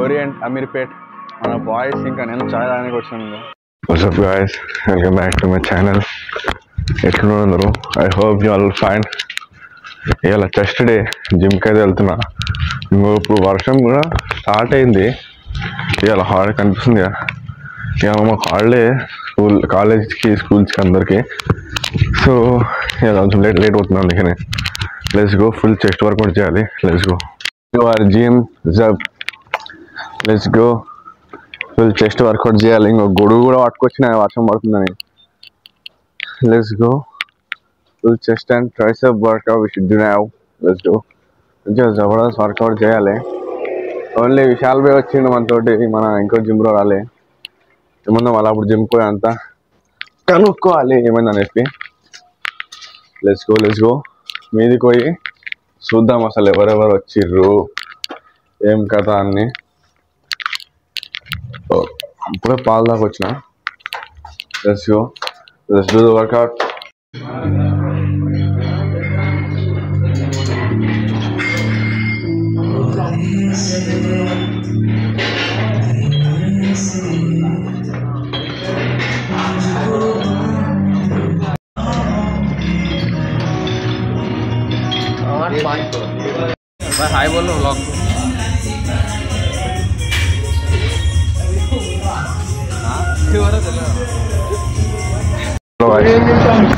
Orient Ameerpet మన boys ఇంకా నేను చాయ్ తాగడానికి వచ్చినాను. WhatsApp guys, welcome back to my channel. ఎట్లున్నారు అందరూ? I hope you all fine. ఇవాళ చెస్ట్ డే, జిమ్కి అయితే వెళ్తున్నా. ఇప్పుడు వర్షం కూడా స్టార్ట్ అయింది. ఇవాళ హాలిడే కనిపిస్తుంది కదా, ఇవాళ మాకు హాలిడే కాలేజ్కి స్కూల్స్కి అందరికీ. సో ఇవాళ కొంచెం లేట్ అవుతుంది, అందుకనే let's go. Full chest workout చేయాలి. Let's go to our gym. Let's go. Full chest workout చేయాలి. ఇంకో గొడుగు కూడా పట్టుకొచ్చిన వర్షం పడుతుందని. Let's go. Full chest and tricep workout we should do now. Let's go. కొంచెం జబర్దస్త్ వర్కౌట్ చేయాలి. ఓన్లీ విశాల్ భాయ్ వచ్చిండు మనతోటి, మన ఇంకో జిమ్లో రాలే. ఏమన్నా మళ్ళీ అప్పుడు జిమ్ పోయి అంతా కనుక్కోవాలి ఏమైందనేసి. Let's go. మీదికి పోయి చూద్దాం అసలు ఎవరెవరు వచ్చిర్రు, ఏం కథ అన్ని. ఇప్పుడే పాలు దాకా వచ్చిన. Let's go. Let's do the workout. Hi बोलो vlog.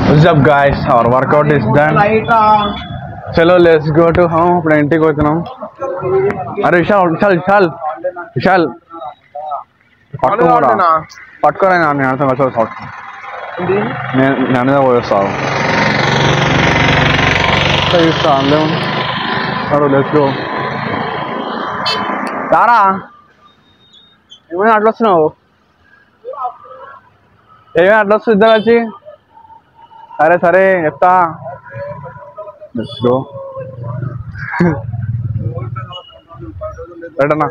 What's up guys? Our workout is done. चलो let's go to home. अपने इंटिक होते अरे विशाल పట్టుకోరా నేను అర్థం నేనే పోయేస్తాను. Let's go. రారా, ఏమైనా అట్లా వస్తున్నావు? ఏమైనా అట్లా వస్తుంది ఇద్దరు వచ్చి? సరే చెప్తా. Let's go. రైటన్నా.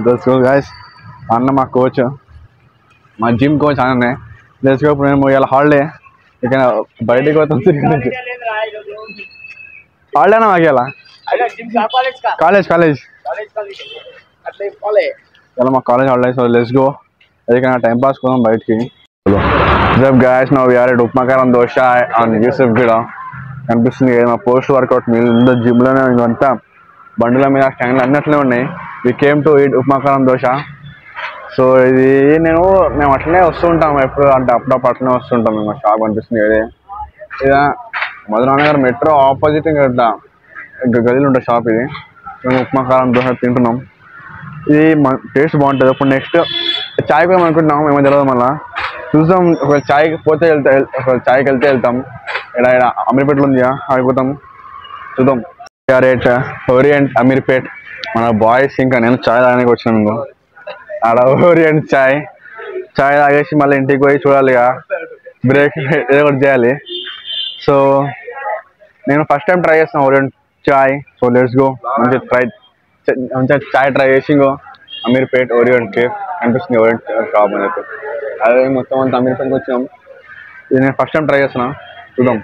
Let's go guys. అన్న మా కోచ్, మా జిమ్ కోచ్ అన్ననే. Let's go. ఇప్పుడు మేము ఇవాళ హాలిడే, ఇక బయటికి పోతాం. హాలిడేనా మాకు ఇవాళ? కాలేజ్ ఇలా మా college holiday. So let's go. ఎక్కడైనా టైం పాస్ కోసం బయటికి. Guys now we are at upma karam dosa and Yousufguda. కనిపిస్తుంది మా పోస్ట్ వర్కౌట్ మీద జిమ్లోనే ఇదంతా బండుల మీద స్టాండ్లు అన్నట్లే ఉన్నాయి. We came to eat upma karam dosa. So ఇది మేము అట్లనే వస్తూ ఉంటాం ఎప్పుడు అంటే అప్పుడప్పుడు అట్లనే వస్తుంటాం. మేము షాప్ అనిపిస్తుంది ఇది మధురానగర్ మెట్రో ఆపోజిట్ ఇంకా గదిలో ఉంటుంది షాప్. ఇది మేము ఉప్మాకారం దోశ తింటున్నాం. ఇది టేస్ట్ బాగుంటుంది. ఇప్పుడు నెక్స్ట్ చాయ్ పోయాం అనుకుంటున్నాం, ఏమో తెలియదు. మళ్ళీ చూద్దాం. ఒకవేళ చాయ్కి పోతే చాయ్కి వెళ్తే వెళ్తాం. ఇక్కడ అమీర్పేటలో ఉంది, ఆగిపోతాం. చూద్దాం. ఓరియంట్ అమీర్పేట్ మన బాయ్స్ ఇంకా నేను చాయ్ తాగడానికి వచ్చినాను. ఆడ ఓరియంట్ చాయ్ తాగేసి మళ్ళీ ఇంటికి పోయి చూడాలి, బ్రేక్ ఏదో ఒకటి చేయాలి. సో నేను ఫస్ట్ టైం ట్రై చేస్తాను orient chai. So let's go. మంచిగా చాయ్ ట్రై చేసి ఇంకో అమీర్పేట్ ఓరియంట్ కేఫ్ కనిపిస్తుంది, ఓరియంట్ షాప్ అని చెప్పి. అదే మొత్తం అంతా అమీర్పేట్కి వచ్చినాం. ఇది నేను ఫస్ట్ టైం ట్రై చేస్తున్నా, చూద్దాం.